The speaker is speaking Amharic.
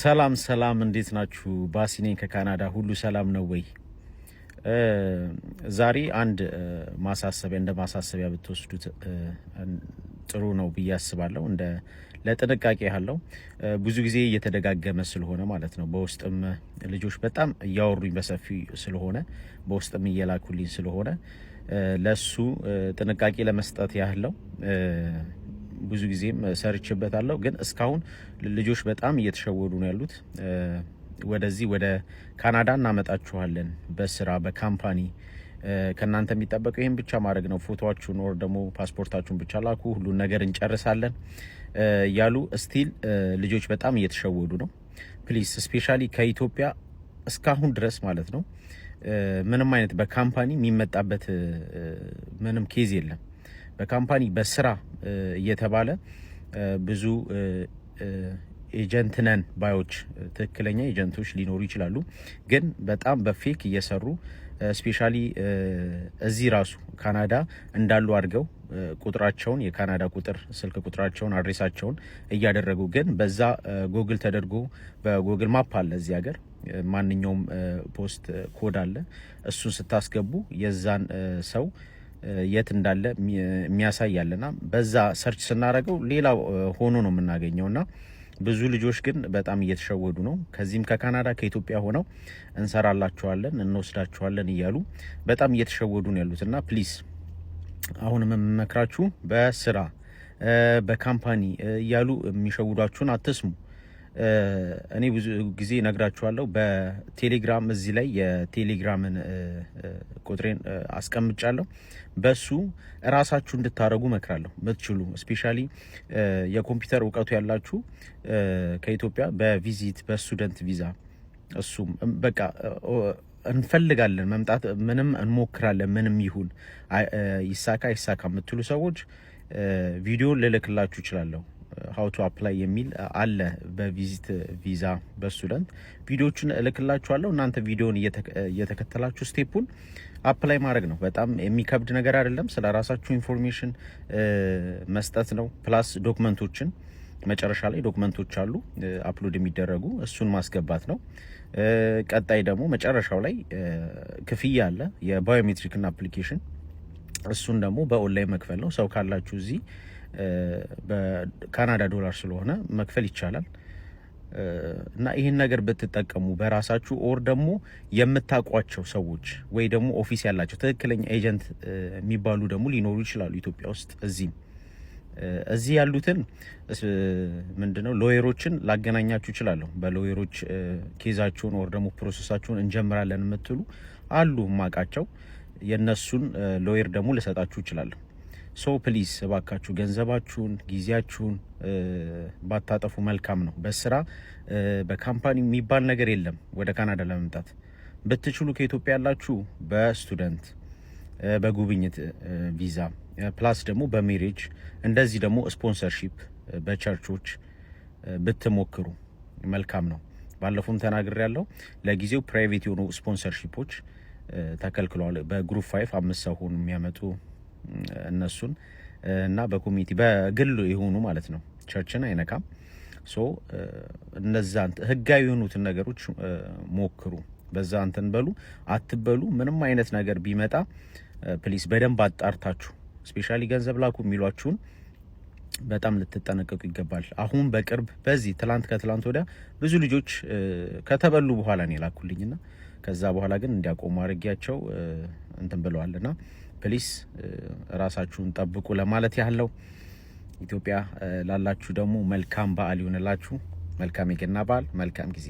ሰላም እንዴት ናችሁ? ባሲ ነኝ ከካናዳ። ሁሉ ሰላም ነው ወይ? ዛሬ አንድ ማሳሰቢያ ብትወስዱት ጥሩ ነው ብዬ አስባለሁ። እንደ ለጥንቃቄ ያለው ብዙ ጊዜ እየተደጋገመ ስለሆነ ማለት ነው። በውስጥም ልጆች በጣም እያወሩኝ በሰፊ ስለሆነ በውስጥም እየላኩልኝ ስለሆነ ለሱ ጥንቃቄ ለመስጠት ያለው ብዙ ጊዜም ሰርችበታለሁ። ግን እስካሁን ልጆች በጣም እየተሸወዱ ነው ያሉት። ወደዚህ ወደ ካናዳ እናመጣችኋለን በስራ በካምፓኒ ከናንተ የሚጠበቀው ይሄን ብቻ ማድረግ ነው። ፎቶአችሁን ወር ደግሞ ፓስፖርታችሁን ብቻ ላኩ፣ ሁሉን ነገር እንጨርሳለን ያሉ ስቲል ልጆች በጣም እየተሸወዱ ነው። ፕሊዝ ስፔሻሊ ከኢትዮጵያ እስካሁን ድረስ ማለት ነው ምንም አይነት በካምፓኒ የሚመጣበት ምንም ኬዝ የለም። በካምፓኒ በስራ እየተባለ ብዙ ኤጀንት ነን ባዮች ትክክለኛ ኤጀንቶች ሊኖሩ ይችላሉ። ግን በጣም በፌክ እየሰሩ ስፔሻሊ እዚህ ራሱ ካናዳ እንዳሉ አድርገው ቁጥራቸውን የካናዳ ቁጥር ስልክ ቁጥራቸውን አድሬሳቸውን እያደረጉ ግን በዛ ጉግል ተደርጎ በጉግል ማፕ አለ እዚህ ሀገር ማንኛውም ፖስት ኮድ አለ። እሱን ስታስገቡ የዛን ሰው የት እንዳለ የሚያሳያልና በዛ ሰርች ስናደርገው ሌላ ሆኖ ነው የምናገኘውና ብዙ ልጆች ግን በጣም እየተሸወዱ ነው። ከዚህም ከካናዳ ከኢትዮጵያ ሆነው እንሰራላችኋለን እንወስዳችኋለን እያሉ በጣም እየተሸወዱ ነው ያሉትና ፕሊዝ አሁንም የምመክራችሁ በስራ በካምፓኒ እያሉ የሚሸውዷችሁን አትስሙ። እኔ ብዙ ጊዜ ነግራችኋለሁ። በቴሌግራም እዚህ ላይ የቴሌግራምን ቁጥሬን አስቀምጫለሁ። በሱ ራሳችሁ እንድታረጉ መክራለሁ ብትችሉ። ስፔሻሊ የኮምፒውተር እውቀቱ ያላችሁ ከኢትዮጵያ በቪዚት በስቱደንት ቪዛ እሱም በቃ እንፈልጋለን መምጣት ምንም እንሞክራለን ምንም ይሁን ይሳካ የምትሉ ሰዎች ቪዲዮ ልልክላችሁ እችላለሁ። how to apply የሚል አለ በቪዚት ቪዛ በስቱደንት ቪዲዮቹን እልክላችኋለሁ። እናንተ ቪዲዮን እየተከተላችሁ ስቴፑን አፕላይ ማድረግ ነው። በጣም የሚከብድ ነገር አይደለም። ስለ ራሳችሁ ኢንፎርሜሽን መስጠት ነው። ፕላስ ዶክመንቶችን መጨረሻ ላይ ዶክመንቶች አሉ አፕሎድ የሚደረጉ እሱን ማስገባት ነው። ቀጣይ ደግሞ መጨረሻው ላይ ክፍያ አለ የባዮሜትሪክ እና አፕሊኬሽን እሱን ደግሞ በኦንላይን መክፈል ነው። ሰው ካላችሁ እዚህ በካናዳ ዶላር ስለሆነ መክፈል ይቻላል እና ይህን ነገር ብትጠቀሙ በራሳችሁ ኦር ደግሞ የምታውቋቸው ሰዎች ወይ ደግሞ ኦፊስ ያላቸው ትክክለኛ ኤጀንት የሚባሉ ደግሞ ሊኖሩ ይችላሉ ኢትዮጵያ ውስጥ። እዚህ ያሉትን ምንድነው ሎየሮችን ላገናኛችሁ ይችላለሁ። በሎየሮች ኬዛችሁን ኦር ደግሞ ፕሮሰሳችሁን እንጀምራለን የምትሉ አሉ ማቃቸው። የነሱን ሎየር ደግሞ ልሰጣችሁ ይችላለሁ። ሶ ፕሊዝ እባካችሁ ገንዘባችሁን ጊዜያችሁን ባታጠፉ መልካም ነው። በስራ በካምፓኒ የሚባል ነገር የለም። ወደ ካናዳ ለመምጣት ብትችሉ ከኢትዮጵያ ያላችሁ በስቱደንት በጉብኝት ቪዛ ፕላስ ደግሞ በሜሬጅ እንደዚህ ደግሞ ስፖንሰርሺፕ በቸርቾች ብትሞክሩ መልካም ነው። ባለፈውም ተናግሬያለሁ። ለጊዜው ፕራይቬት የሆኑ ስፖንሰርሺፖች ተከልክለዋል። በግሩፕ 5 5 ሰው ሆኑ የሚያመጡ እነሱን እና በኮሚኒቲ በግል የሆኑ ማለት ነው ቸርችን አይነካም። ሶ እነዛን ህጋዊ የሆኑትን ነገሮች ሞክሩ። በዛ እንትን በሉ አትበሉ። ምንም አይነት ነገር ቢመጣ ፕሊስ በደንብ አጣርታችሁ ስፔሻሊ ገንዘብ ላኩ የሚሏችሁን በጣም ልትጠነቀቁ ይገባል። አሁን በቅርብ በዚህ ከትላንት ወዲያ ብዙ ልጆች ከተበሉ በኋላ ነው የላኩልኝና ከዛ በኋላ ግን እንዲያቆሙ አድርጊያቸው እንትን ብለዋልና ፕሊስ ራሳችሁን ጠብቁ ለማለት ያለው። ኢትዮጵያ ላላችሁ ደግሞ መልካም በዓል ይሁንላችሁ። መልካም የገና በዓል፣ መልካም ጊዜ